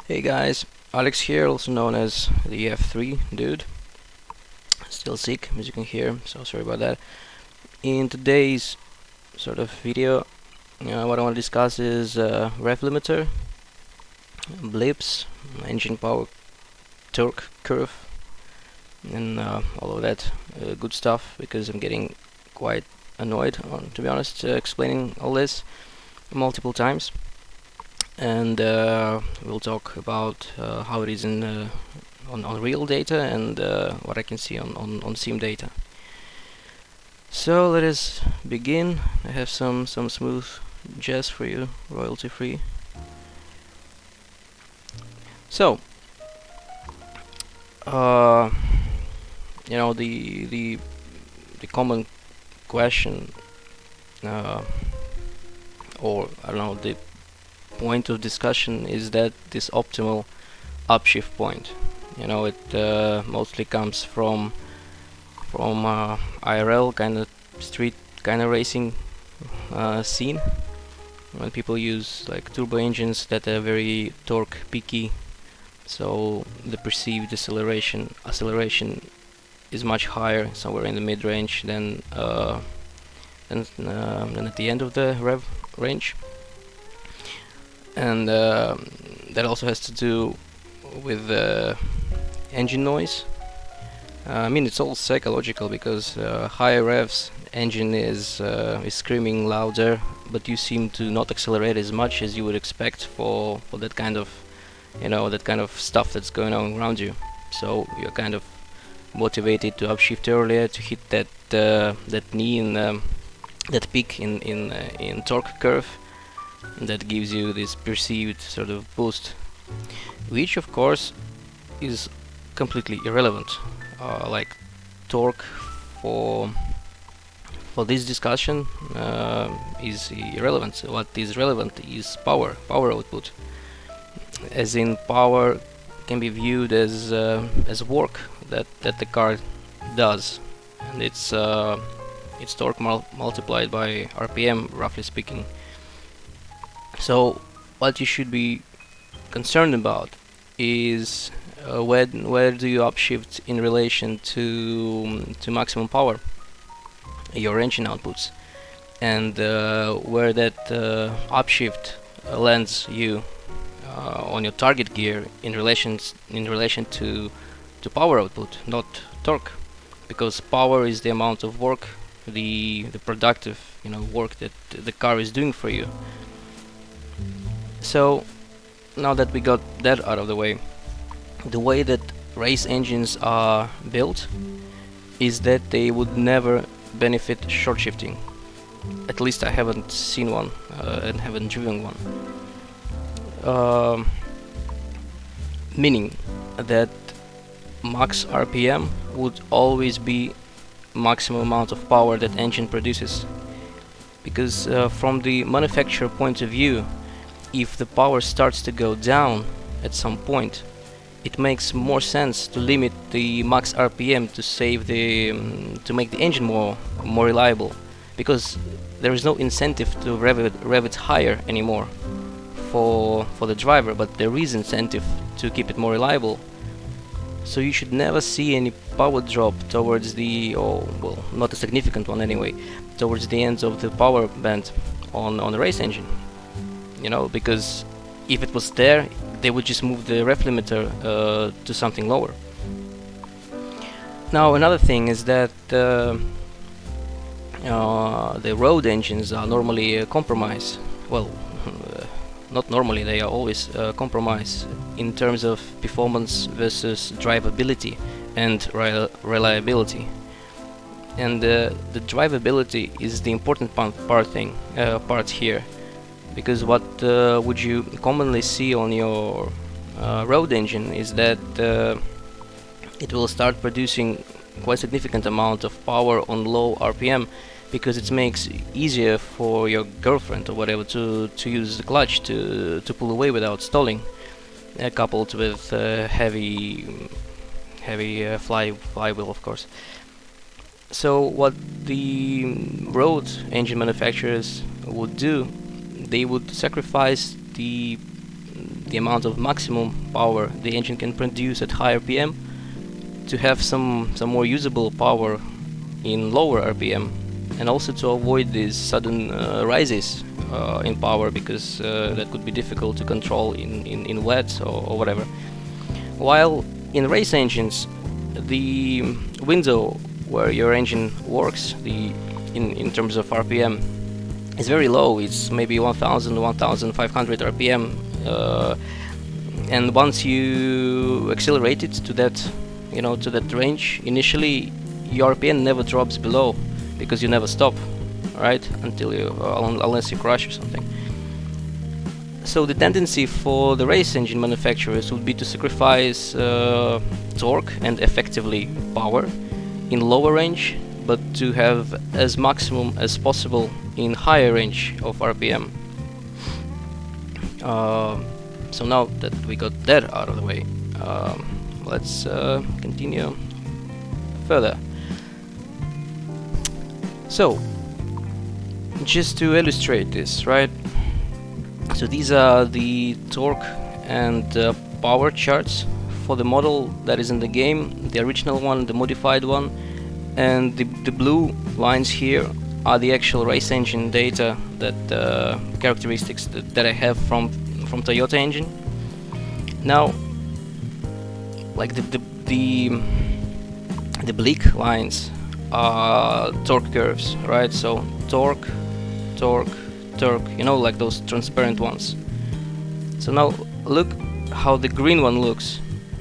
Hey guys, Alex here, also known as the F3 dude. Still sick, as you can hear, so sorry about that. In today's sort of video, what I want to discuss is rev limiter, blips, engine power, torque curve, and all of that good stuff, because I'm getting quite annoyed, to be honest, explaining all this multiple times. And we'll talk about how it is on real data and what I can see on sim data. So let us begin. I have some smooth jazz for you, royalty free. So the common question, or I don't know, the point of discussion is that this optimal upshift point. It mostly comes from IRL kind of street kind of racing scene, when people use like turbo engines that are very torque peaky, so the perceived acceleration is much higher, somewhere in the mid-range than at the end of the rev range. And that also has to do with engine noise. I mean, it's all psychological, because higher revs, engine is screaming louder, but you seem to not accelerate as much as you would expect for that kind of stuff that's going on around you. So you're kind of motivated to upshift earlier, to hit that knee in that peak in torque curve, and that gives you this perceived sort of boost, which of course is completely irrelevant. Like torque for this discussion is irrelevant. What is relevant is power output, as in power can be viewed as work that the car does, and it's torque multiplied by RPM, roughly speaking. So what you should be concerned about is where do you upshift in relation to maximum power, your engine outputs, and where that upshift lands you on your target gear in relation to power output, not torque, because power is the amount of work, the productive work that the car is doing for you. So now that we got that out of the way that race engines are built is that they would never benefit short shifting. At least I haven't seen one and haven't driven one. Meaning that max RPM would always be maximum amount of power that engine produces, because from the manufacturer point of view, if the power starts to go down at some point, it makes more sense to limit the max RPM to save to make the engine more reliable, because there is no incentive to rev it higher anymore for the driver, but there is incentive to keep it more reliable. So you should never see any power drop towards not a significant one anyway, towards the ends of the power band on a race engine. Because if it was there, they would just move the ref limiter to something lower. Now another thing is that the road engines are normally a compromise. Well, not normally, they are always a compromise in terms of performance versus drivability and reliability. And the drivability is the important part here, because what would you commonly see on your road engine is that it will start producing quite significant amount of power on low RPM, because it makes easier for your girlfriend or whatever to use the clutch to pull away without stalling, coupled with heavy flywheel, of course. So what the road engine manufacturers would do, they would sacrifice the the amount of maximum power the engine can produce at high RPM to have some more usable power in lower RPM, and also to avoid these sudden rises in power, because that could be difficult to control in wet or whatever. While in race engines, the window where your engine works, in terms of RPM, is very low. It's maybe 1000, 1500 RPM, and once you accelerate it to that, to that range, initially your RPM never drops below, because you never stop, right? Until unless you crash or something. So the tendency for the race engine manufacturers would be to sacrifice torque and effectively power in lower range, but to have as maximum as possible in higher range of RPM. So now that we got that out of the way, let's continue further. So, just to illustrate this, right? So these are the torque and power charts for the model that is in the game, the original one, the modified one, and the blue lines here are the actual race engine data, that characteristics that I have from Toyota engine. Now, like the bleak lines are torque curves, right? So torque, like those transparent ones. So now look how the green one looks.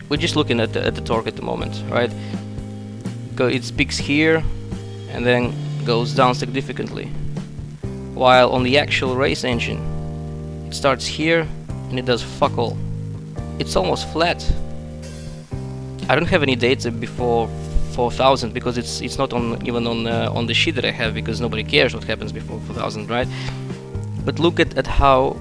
We're just looking at the torque at the moment, right? It peaks here and then goes down significantly, while on the actual race engine it starts here and it does fuck all. It's almost flat. I don't have any data before 4000, because it's not even on the sheet that I have, because nobody cares what happens before 4000, right? But look at how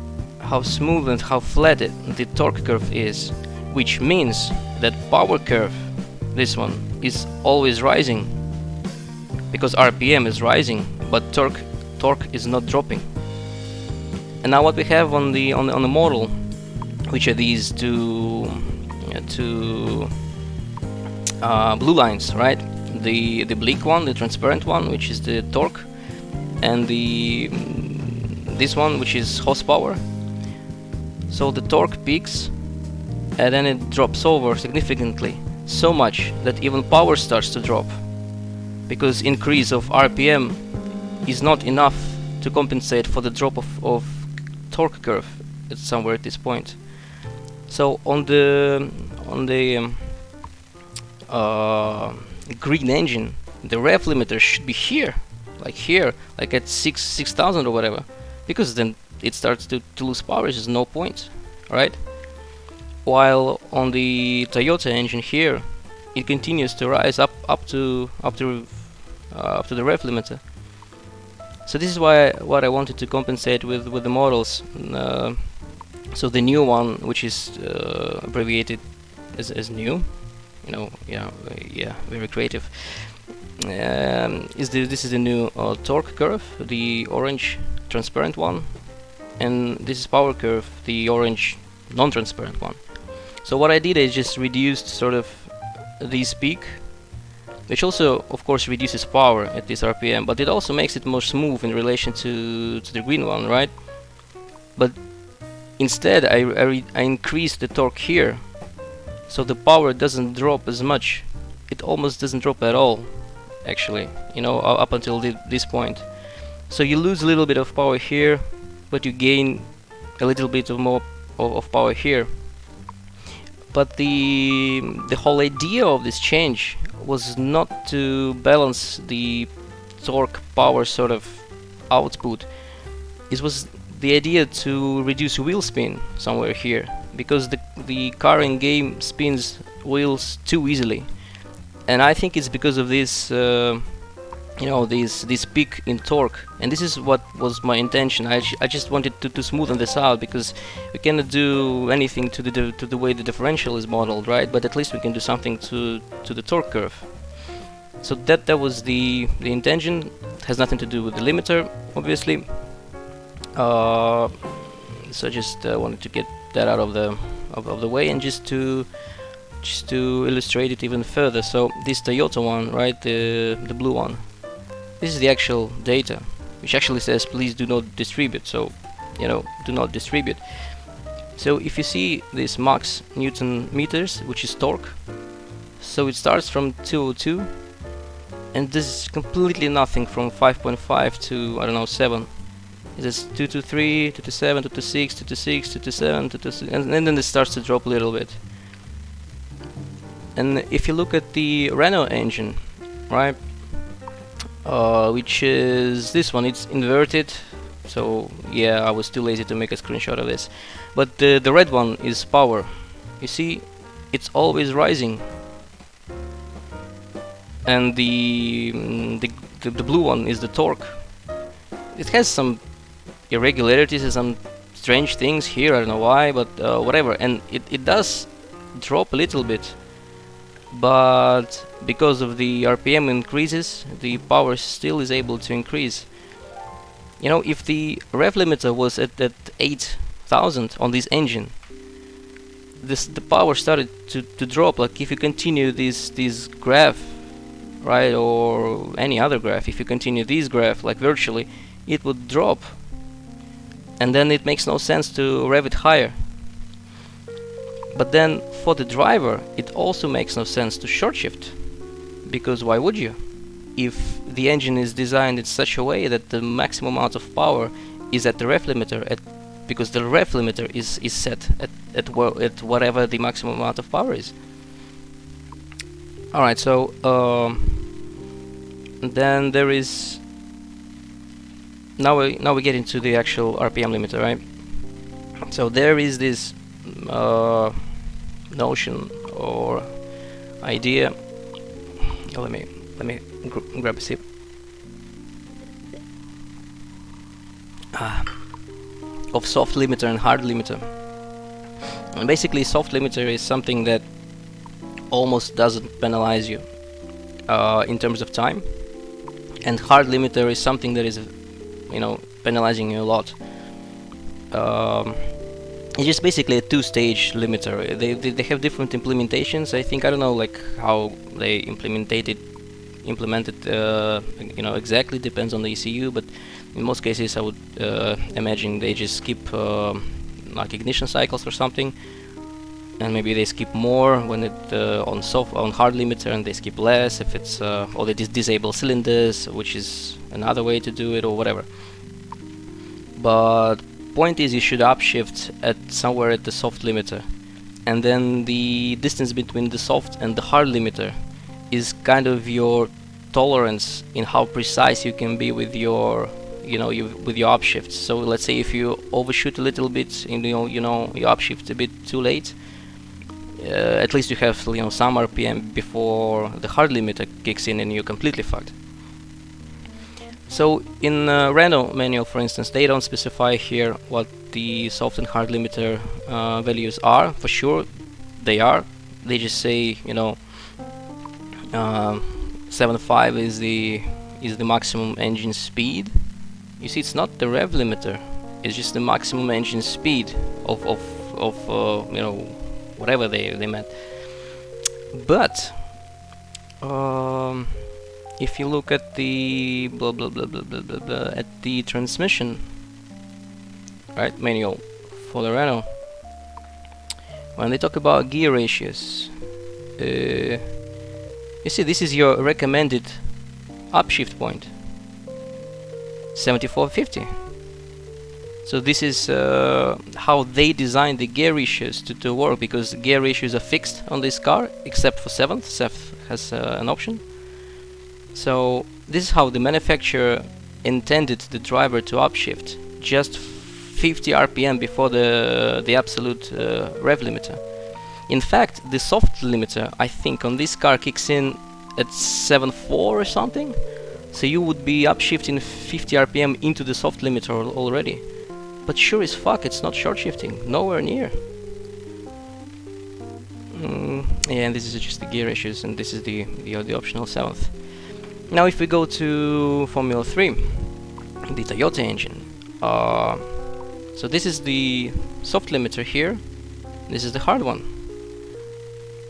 smooth and how flat the torque curve is, which means that power curve, this one, is always rising, because RPM is rising, but torque is not dropping. And now what we have on the model, which are these two blue lines, right? The bleak one, the transparent one, which is the torque, and this one, which is horsepower. So the torque peaks and then it drops over significantly, so much that even power starts to drop, because increase of RPM is not enough to compensate for the drop of torque curve. It's somewhere at this point. So on the green engine, the rev limiter should be here, like at 6000 or whatever, because then it starts to lose power. There's no point, right? While on the Toyota engine here, it continues to rise up to the rev limiter. So this is what I wanted to compensate with the models. So the new one, which is abbreviated as new, very creative. This is the new torque curve, the orange transparent one, and this is power curve, the orange non-transparent one. So what I did is just reduced sort of this peak, which also of course reduces power at this RPM, but it also makes it more smooth in relation to the green one, right? But instead I increased the torque here, so the power doesn't drop as much. It almost doesn't drop at all, actually, up until this point. So you lose a little bit of power here, but you gain a little bit more of power here. But the whole idea of this change was not to balance the torque power sort of output. It was the idea to reduce wheel spin somewhere here, because the car in game spins wheels too easily, and I think it's because of this this peak in torque. And this is what was my intention. I just wanted to smoothen this out, because we cannot do anything to the way the differential is modeled, right? But at least we can do something to the torque curve. So that was the intention. It has nothing to do with the limiter, obviously. So I just wanted to get that out of the way, and just to illustrate it even further. So this Toyota one, right, the blue one, this is the actual data, which actually says please do not distribute. So, you know, do not distribute. So if you see this max Newton meters, which is torque, so it starts from 202, and this is completely nothing from 5.5 to, I don't know, 7. It is 223, 227, 226, 226, 227, 227, and then it starts to drop a little bit. And if you look at the Renault engine, right, which is this one, it's inverted. So yeah, I was too lazy to make a screenshot of this. But the red one is power. You see, it's always rising. And the blue one is the torque. It has some irregularities and some strange things here, I don't know why, but whatever. And it does drop a little bit, but because of the RPM increases, the power still is able to increase. You know, if the rev limiter was at 8,000 on this engine, the power started to drop. Like if you continue this graph, right, or any other graph, if you continue this graph, like virtually, it would drop, and then it makes no sense to rev it higher. But then for the driver, it also makes no sense to short shift, because why would you? If the engine is designed in such a way that the maximum amount of power is at the ref limiter, because the ref limiter is set at whatever the maximum amount of power is. Alright, so then there is, now we get into the actual RPM limiter, right? So there is this notion or idea. Let me grab a sip. Of soft limiter and hard limiter. And basically, soft limiter is something that almost doesn't penalize you in terms of time, and hard limiter is something that is, you know, penalizing you a lot. It's just basically a two-stage limiter. They have different implementations. I think, I don't know like how they implemented you know, exactly, depends on the ECU, but in most cases I would imagine they just skip like ignition cycles or something, and maybe they skip more when it on hard limiter, and they skip less if it's or they disable cylinders, which is another way to do it, or whatever. But point is, you should upshift at somewhere at the soft limiter, and then the distance between the soft and the hard limiter is kind of your tolerance in how precise you can be with your, you know, with your upshifts. So let's say if you overshoot a little bit, and you upshift a bit too late, at least you have, you know, some RPM before the hard limiter kicks in, and you're completely fucked. So in Renault manual, for instance, they don't specify here what the soft and hard limiter values are. For sure, they are. They just say, you know, 7.5 is the maximum engine speed. You see, it's not the rev limiter. It's just the maximum engine speed of you know, whatever they meant. But if you look at the blah blah blah blah blah blah, blah at the transmission, right, manual for the Renault, when they talk about gear ratios, you see, this is your recommended upshift point, 7450. So this is how they designed the gear ratios to work, because gear ratios are fixed on this car, except for 7th. 7th has an option. So this is how the manufacturer intended the driver to upshift, just 50 RPM before the absolute rev limiter. In fact, the soft limiter, I think, on this car kicks in at 7.4 or something. So you would be upshifting 50 RPM into the soft limiter already. But sure as fuck, it's not short shifting, nowhere near. Yeah, and this is just the gear ratios, and this is the optional 7th. Now if we go to Formula 3, the Toyota engine, So this is the soft limiter here, this is the hard one.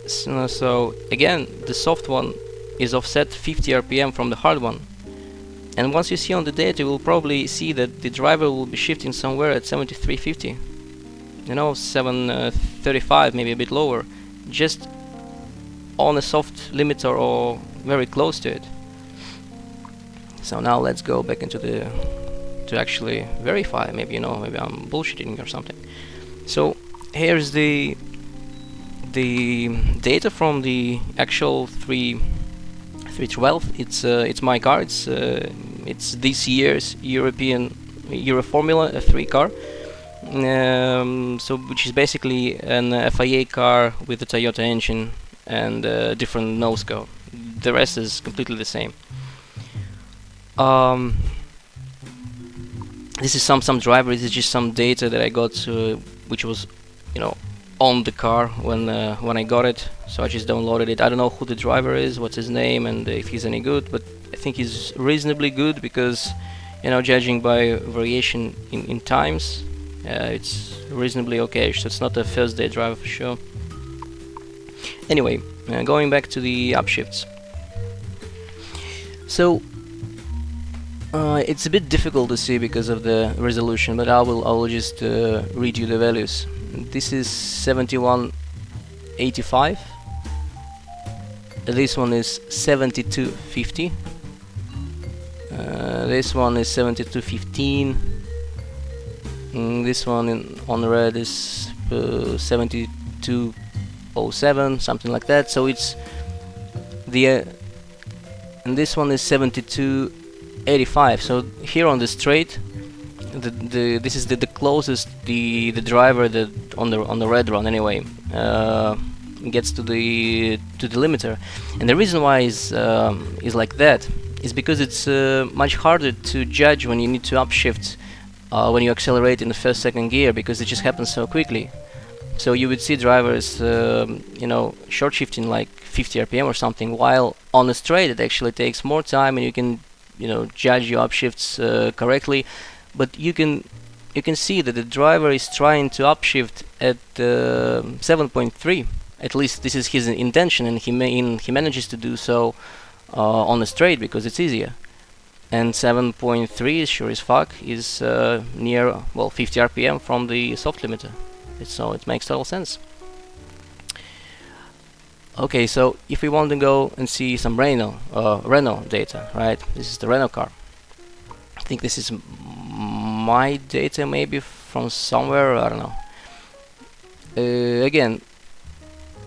So again, the soft one is offset 50 RPM from the hard one. And once you see on the data, you will probably see that the driver will be shifting somewhere at 7350. You know, 735, maybe a bit lower, just on a soft limiter or very close to it. So now let's go back into the to actually verify. Maybe, you know, maybe I'm bullshitting or something. So here's the data from the actual 312. It's my car. It's this year's Euro Formula 3 car. So which is basically an FIA car with a Toyota engine and a different nose cone. The rest is completely the same. This is some driver. This is just some data that I got, which was, you know, on the car when I got it. So I just downloaded it. I don't know who the driver is, what's his name, and if he's any good. But I think he's reasonably good because, you know, judging by variation in times, it's reasonably okay. So it's not a first day driver for sure. Anyway, going back to the upshifts. So it's a bit difficult to see because of the resolution, but I will just read you the values. This is 7185. This one is 7250. This one is 7215. This one on red is 7207, something like that. So it's the and this one is 7285. So here on the straight, this is the closest the driver that on the red run anyway gets to the limiter. And the reason why is like that is because it's much harder to judge when you need to upshift when you accelerate in the first, second gear, because it just happens so quickly. So you would see drivers you know, short shifting like 50 RPM or something, while on a straight it actually takes more time, and you can, you know, judge your upshifts correctly. But you can see that the driver is trying to upshift at 7.3. At least this is his intention, and he manages to do so on a straight because it's easier. And 7.3 sure as fuck is near, well, 50 RPM from the soft limiter. So it makes total sense. Okay, so if we want to go and see some Renault data, right? This is the Renault car. I think this is my data, maybe from somewhere, I don't know. Again,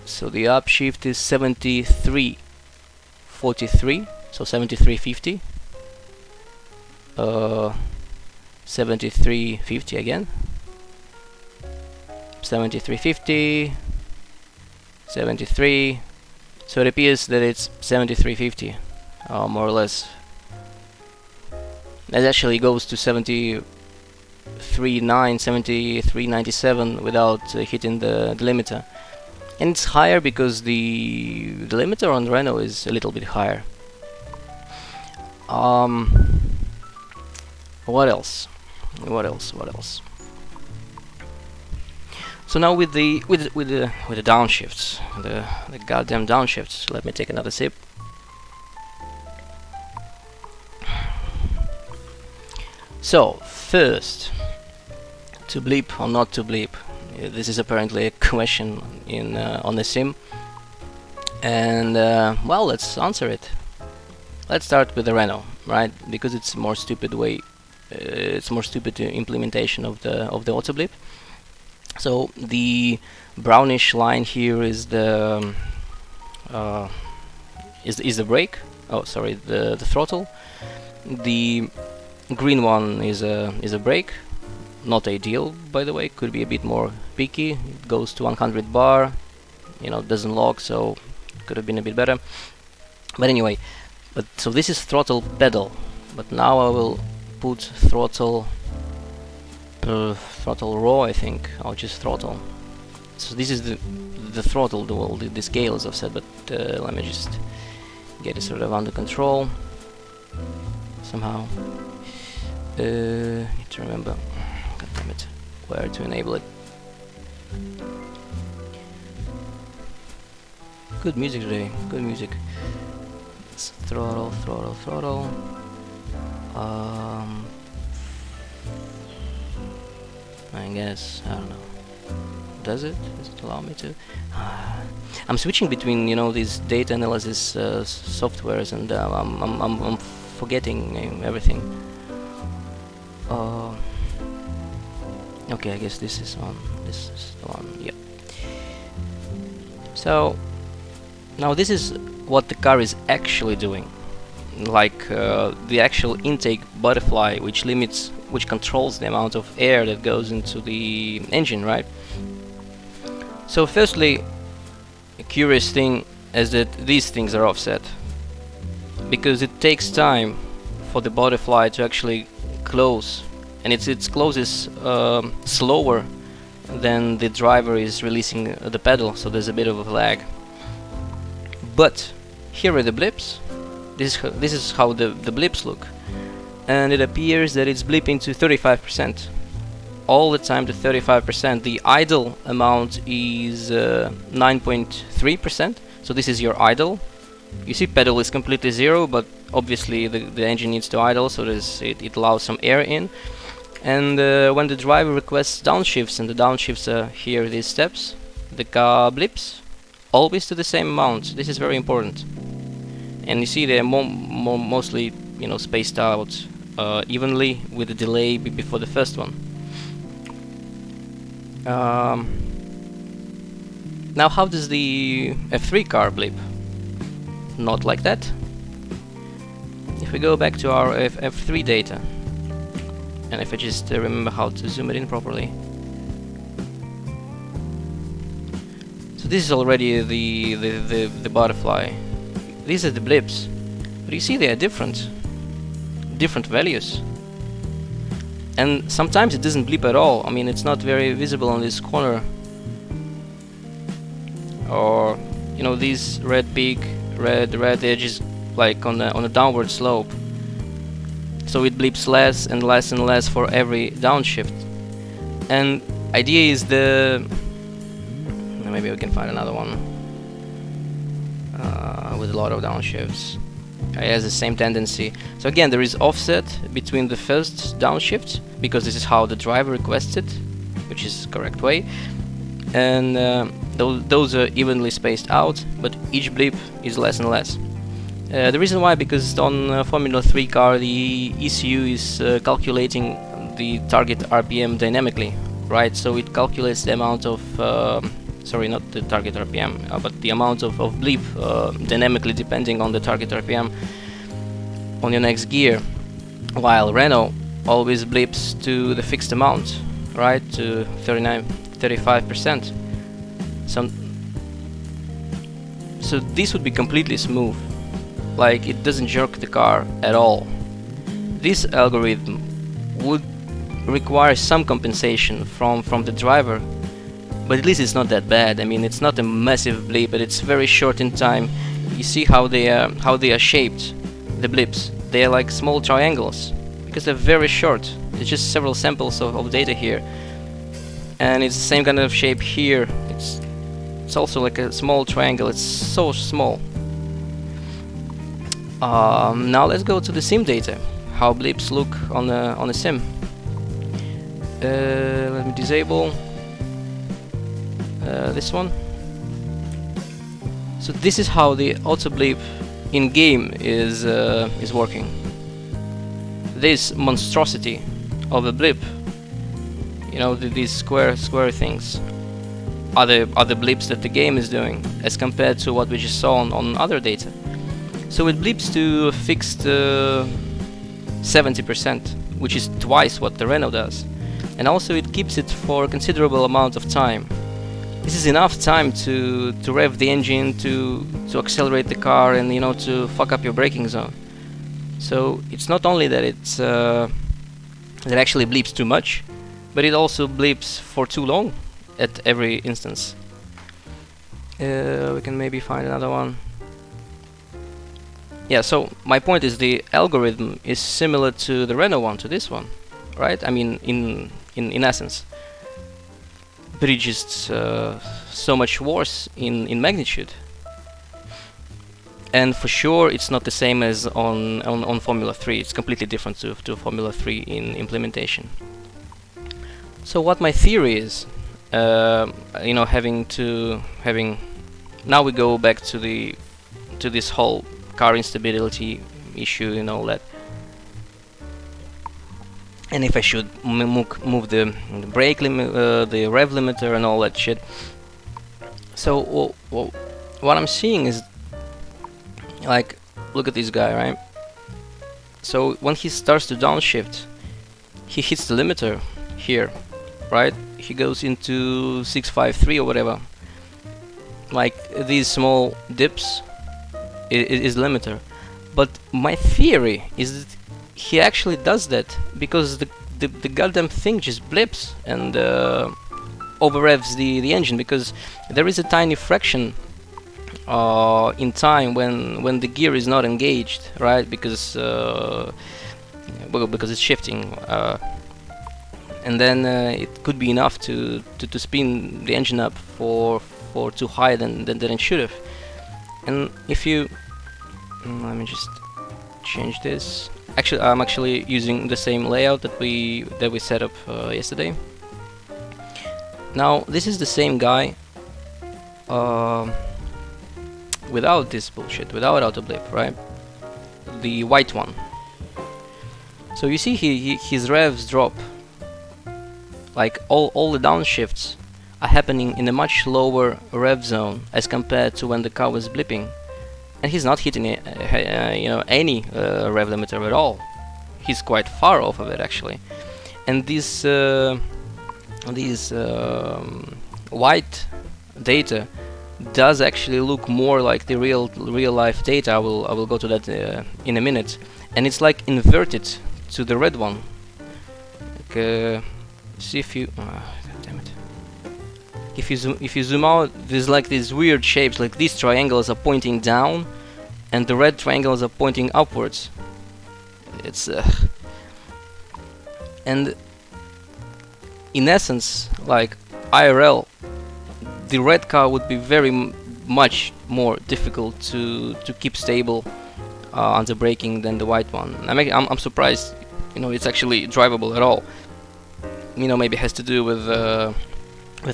so the upshift is 7343, so 7350. 7350 again. 7350. 73. So it appears that it's 7350, more or less. That actually goes to 73.9, 73.97 without hitting the limiter. And it's higher because the limiter on Renault is a little bit higher. What else? So now with the downshifts, the goddamn downshifts. Let me take another sip. So first, to bleep or not to bleep? This is apparently a question in on the sim, and well, let's answer it. Let's start with the Renault, right? Because it's a more stupid way. It's more stupid implementation of the auto bleep. So the brownish line here is the brake. Oh, sorry, the throttle. The green one is a brake. Not ideal, by the way. Could be a bit more picky. It goes to 100 bar. You know, doesn't lock, so could have been a bit better. But anyway, so this is throttle pedal. But now I will put throttle raw. I think I'll just throttle. So this is the throttle. The scale is offset, but let me just get it sort of under control somehow. Need to remember. God damn it. software to enable it. Good music today, good music. Let's throttle, throttle, throttle. I guess, I don't know. Does it allow me to? I'm switching between, you know, these data analysis softwares, and I'm forgetting everything. Okay, I guess this is on. This is the one. Yep. So now this is what the car is actually doing, like the actual intake butterfly, which controls the amount of air that goes into the engine, right? So firstly, a curious thing is that these things are offset, because it takes time for the butterfly to actually close, and it closes slower than the driver is releasing the pedal, so there's a bit of a lag. But here are the blips. This is how the blips look, and it appears that it's blipping to 35%. All the time to 35%. The idle amount is 9.3%. So this is your idle. You see, pedal is completely zero, but obviously the engine needs to idle, so it allows some air in. And when the driver requests downshifts, and the downshifts are here, these steps, the car blips always to the same amount. This is very important. And you see they're mostly, you know, spaced out evenly with a delay before the first one. Now, how does the F3 car blip? Not like that. If we go back to our F3 data, and if I just remember how to zoom it in properly. So this is already the butterfly. These are the blips, but you see they are different values. And sometimes it doesn't blip at all. I mean, it's not very visible on this corner. Or, you know, these red edges, like on a downward slope. So it blips less and less and less for every downshift. And idea is maybe we can find another one with a lot of downshifts. It has the same tendency. So again, there is offset between the first downshift, because this is how the driver requests it, which is the correct way, and those are evenly spaced out, but each blip is less and less. The reason why, because on Formula 3 car the ECU is calculating the target RPM dynamically, right? So it calculates the amount of sorry, not the target RPM, but the amount of blip dynamically depending on the target RPM on your next gear, while Renault always blips to the fixed amount, right, to 35%. So this would be completely smooth, like it doesn't jerk the car at all. This algorithm would require some compensation from the driver, but at least it's not that bad. I mean, it's not a massive blip, but it's very short in time. You see how they are shaped, the blips. They are like small triangles, because they're very short. It's just several samples of data here, and it's the same kind of shape here. It's also like a small triangle. It's so small. Now let's go to the sim data. How blips look on a sim. Let me disable this one. So this is how the auto blip in game is working. This monstrosity of a blip, you know, these square things, are the blips that the game is doing, as compared to what we just saw on other data. So it blips to a fixed 70%, which is twice what the Renault does, and also it keeps it for a considerable amount of time. This is enough time to rev the engine, to accelerate the car, and, you know, to fuck up your braking zone. So it's not only that it actually bleeps too much, but it also bleeps for too long at every instance. We can maybe find another one. Yeah, so my point is the algorithm is similar to the Renault one, to this one, right? I mean, in essence. but it's just so much worse in magnitude. And for sure, it's not the same as on Formula 3. It's completely different to Formula 3 in implementation. So what my theory is, you know, having now we go back to this whole car instability issue and all that. And if I should move the brake limit, the rev limiter, and all that shit. So what I'm seeing is, like, look at this guy, right? So when he starts to downshift, he hits the limiter here, right? He goes into 653 or whatever. Like these small dips is limiter. But my theory is that he actually does that because the goddamn thing just blips and over revs the engine, because there is a tiny fraction in time when the gear is not engaged, right? Because because it's shifting, and then it could be enough to spin the engine up for too high than it should have. And if you let me just change this. Actually, I'm actually using the same layout that we set up yesterday. Now this is the same guy without this bullshit, without auto blip, right? The white one. So you see his revs drop. Like all the downshifts are happening in a much lower rev zone as compared to when the car was blipping. And he's not hitting you know, any rev limiter at all. He's quite far off of it actually. And these white data does actually look more like the real life data. I will go to that in a minute. And it's like inverted to the red one. Like, see if you God damn it. If you zoom out, there's like these weird shapes, like these triangles are pointing down and the red triangles are pointing upwards. It's and in essence, like IRL, the red car would be very much more difficult to keep stable under braking than the white one. I'm surprised, you know, it's actually drivable at all. You know, maybe it has to do with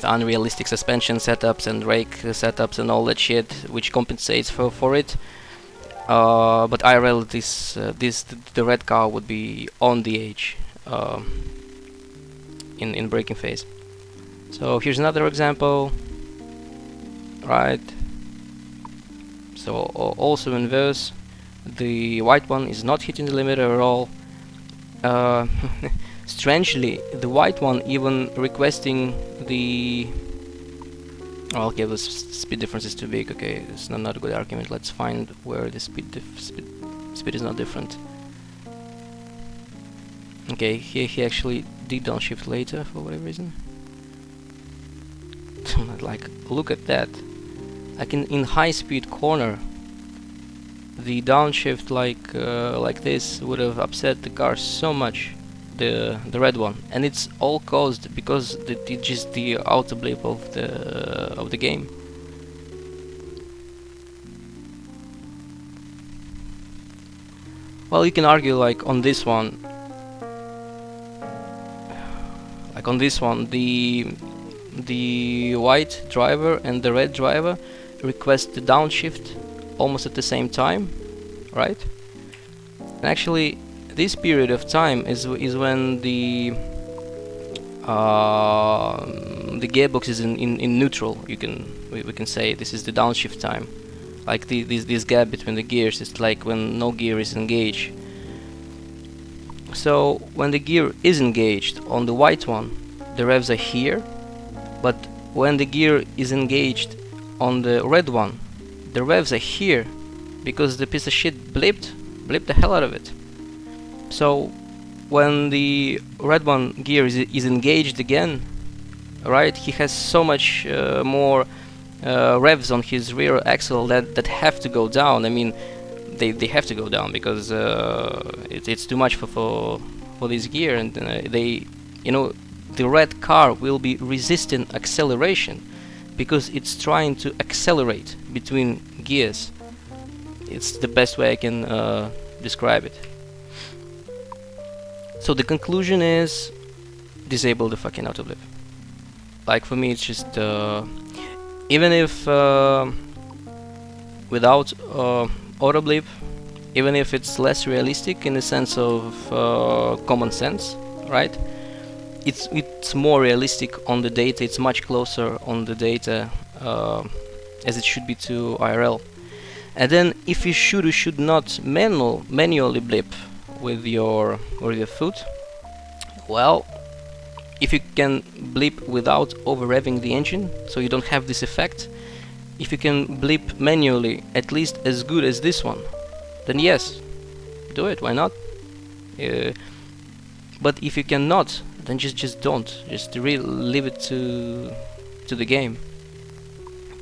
unrealistic suspension setups and brake setups and all that shit, which compensates for it. But IRL, the red car would be on the edge in braking phase. So here's another example, right? So also inverse, the white one is not hitting the limiter at all. Strangely, the white one even requesting the... Oh, okay, the speed difference is too big. Okay, it's not a good argument. Let's find where the speed is not different. Okay, here he actually did downshift later for whatever reason. Like, look at that. Like in high speed corner, the downshift like this would have upset the car so much. The red one, and it's all caused because it's just the auto blip of the game. Well, you can argue like on this one, the white driver and the red driver request the downshift almost at the same time, right? And actually, this period of time is when the gearbox is in neutral. We can say this is the downshift time. Like this gap between the gears is like when no gear is engaged. So when the gear is engaged on the white one, the revs are here, but when the gear is engaged on the red one, the revs are here because the piece of shit blipped the hell out of it. So when the red one gear is engaged again, right, he has so much more revs on his rear axle that have to go down. I mean, they have to go down because it's too much for this gear, and they, you know, the red car will be resisting acceleration because it's trying to accelerate between gears. It's the best way I can describe it. So the conclusion is disable the fucking auto blip. Like for me, it's just even if without auto blip, even if it's less realistic in the sense of common sense, right? It's more realistic on the data. It's much closer on the data as it should be to IRL. And then if you should or should not manually blip with your foot, well, if you can blip without over revving the engine, so you don't have this effect, if you can blip manually at least as good as this one, then yes, do it, why not? But if you cannot, then just don't. Just leave it to the game,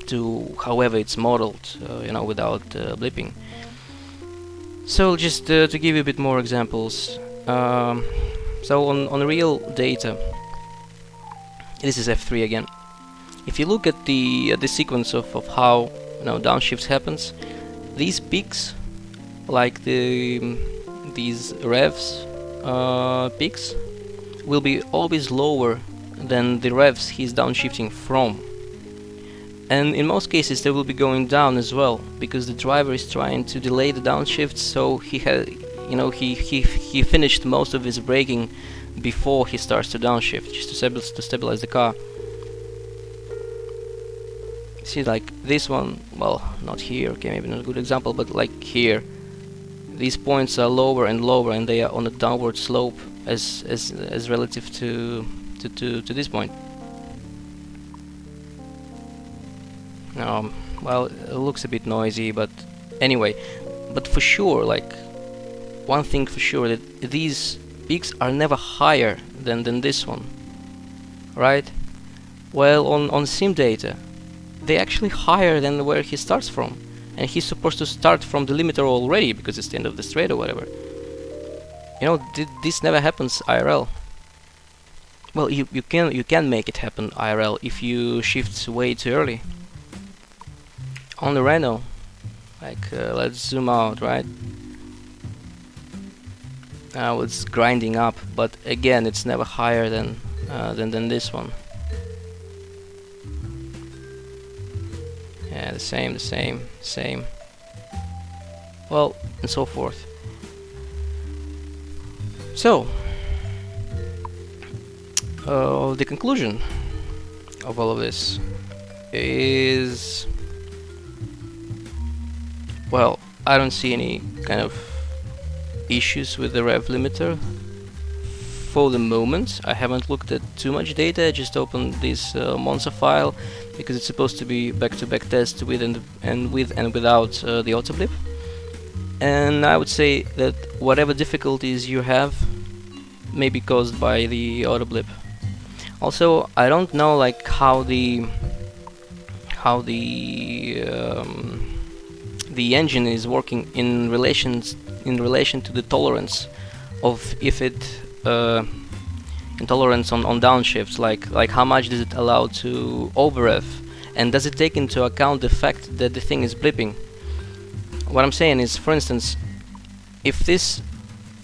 to however it's modeled, you know, without blipping. So just to give you a bit more examples, so on real data, this is F3 again. If you look at the sequence of how, you know, downshifts happens, these peaks, like these revs peaks, will be always lower than the revs he's downshifting from. And in most cases they will be going down as well, because the driver is trying to delay the downshift, so he had, you know, he finished most of his braking before he starts to downshift, just to stabilize the car. See, like this one, well, not here, okay, maybe not a good example, but like here, these points are lower and lower, and they are on a downward slope as relative to this point. Well, it looks a bit noisy, but anyway, but for sure, like one thing for sure, that these peaks are never higher than this one, right? Well, on sim data, they're actually higher than where he starts from, and he's supposed to start from the limiter already because it's the end of the straight or whatever. You know, this never happens IRL. Well, you can make it happen IRL if you shift way too early. On the Renault, like let's zoom out, right? Now it's grinding up, but again, it's never higher than this one. Yeah, the same. Well, and so forth. So, the conclusion of all of this is, well, I don't see any kind of issues with the rev limiter for the moment. I haven't looked at too much data. I just opened this Monza file because it's supposed to be back-to-back test with and without the auto blip. And I would say that whatever difficulties you have may be caused by the auto blip. Also, I don't know like how the engine is working in relation to the tolerance of, if it intolerance on downshifts, like how much does it allow to over rev, and does it take into account the fact that the thing is blipping. What I'm saying is, for instance, if this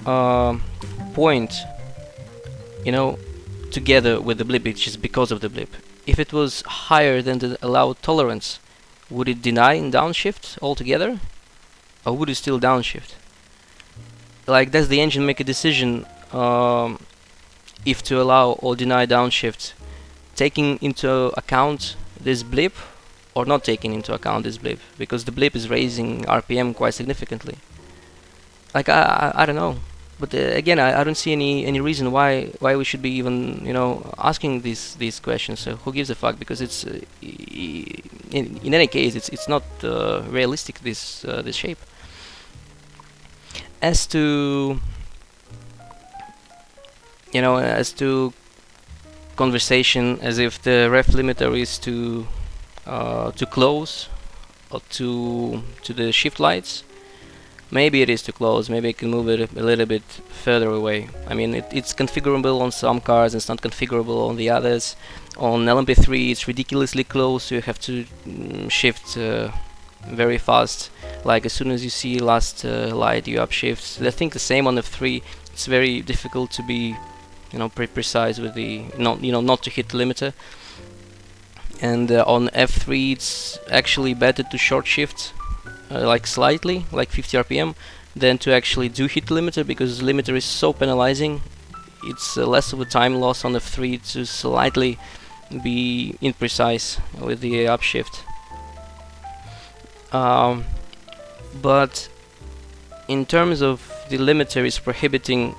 point, you know, together with the blip, which is because of the blip, if it was higher than the allowed tolerance, would it deny in downshift altogether, or would it still downshift? Like, does the engine make a decision if to allow or deny downshift, taking into account this blip or not taking into account this blip, because the blip is raising RPM quite significantly? Like, I don't know, but again, I don't see any reason why we should be even, you know, asking these questions. So who gives a fuck? Because it's in any case, it's not realistic, this shape. As to, you know, as to conversation as if the ref limiter is too close or to the shift lights, Maybe it is too close, maybe I can move it a little bit further away. I mean, it's configurable on some cars, it's not configurable on the others. On LMP3 it's ridiculously close, so you have to shift very fast. Like as soon as you see last light, you upshift. I think the same on F3. It's very difficult to be, precise with the, not to hit the limiter. And on F3 it's actually better to short shift, like slightly, like 50 RPM, than to actually do hit the limiter, because the limiter is so penalizing. It's less of a time loss on F3 to slightly be imprecise with the upshift. But in terms of the limiter is prohibiting,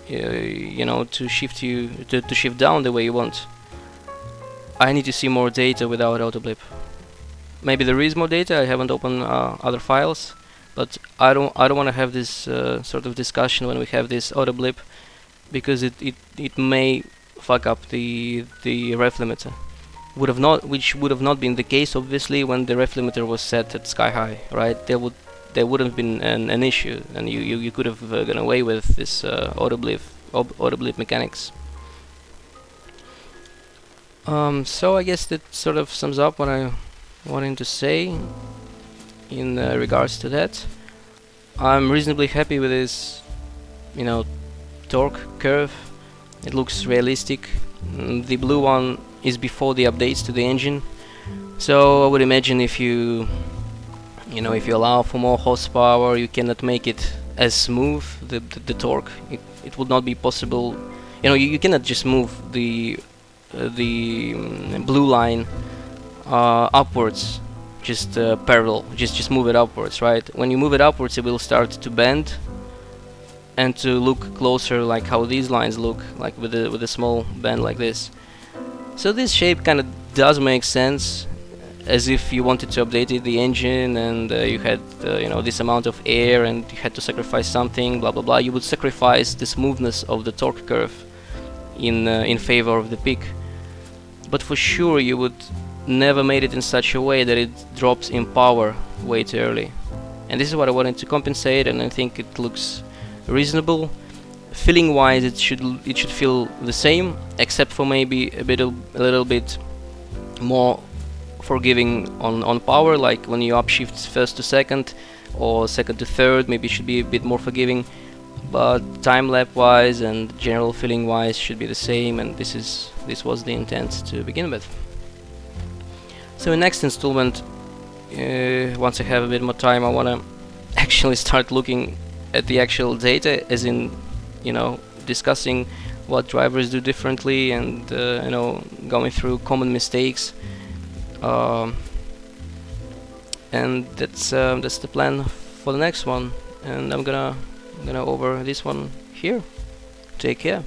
to shift down the way you want, I need to see more data without auto blip. Maybe there is more data. I haven't opened other files, but I don't want to have this sort of discussion when we have this auto blip, because it may fuck up the ref limiter. Which would have not been the case obviously when the ref limiter was set at sky high, right? There wouldn't have been an issue, and you could have gone away with this auto blip mechanics. So I guess that sort of sums up what I wanted to say in regards to that. I'm reasonably happy with this, torque curve. It looks realistic. The blue one is before the updates to the engine, so I would imagine if you allow for more horsepower, you cannot make it as smooth, the torque. It would not be possible. You cannot just move the blue line upwards, just parallel, just move it upwards, right? When you move it upwards, it will start to bend and to look closer like how these lines look, like with a small bend like this. So this shape kind of does make sense, as if you wanted to update the engine and you had this amount of air and you had to sacrifice something, blah blah blah. You would sacrifice the smoothness of the torque curve in favor of the peak. But for sure you would never made it in such a way that it drops in power way too early. And this is what I wanted to compensate, and I think it looks reasonable. Feeling wise, it should feel the same, except for maybe a little bit more forgiving on power, like when you upshift first to second or second to third, maybe it should be a bit more forgiving. But time lapse wise and general feeling wise should be the same, and this was the intent to begin with. So in next installment, once I have a bit more time, I want to actually start looking at the actual data, as in discussing what drivers do differently, and going through common mistakes, and that's the plan for the next one. And I'm gonna over this one here. Take care.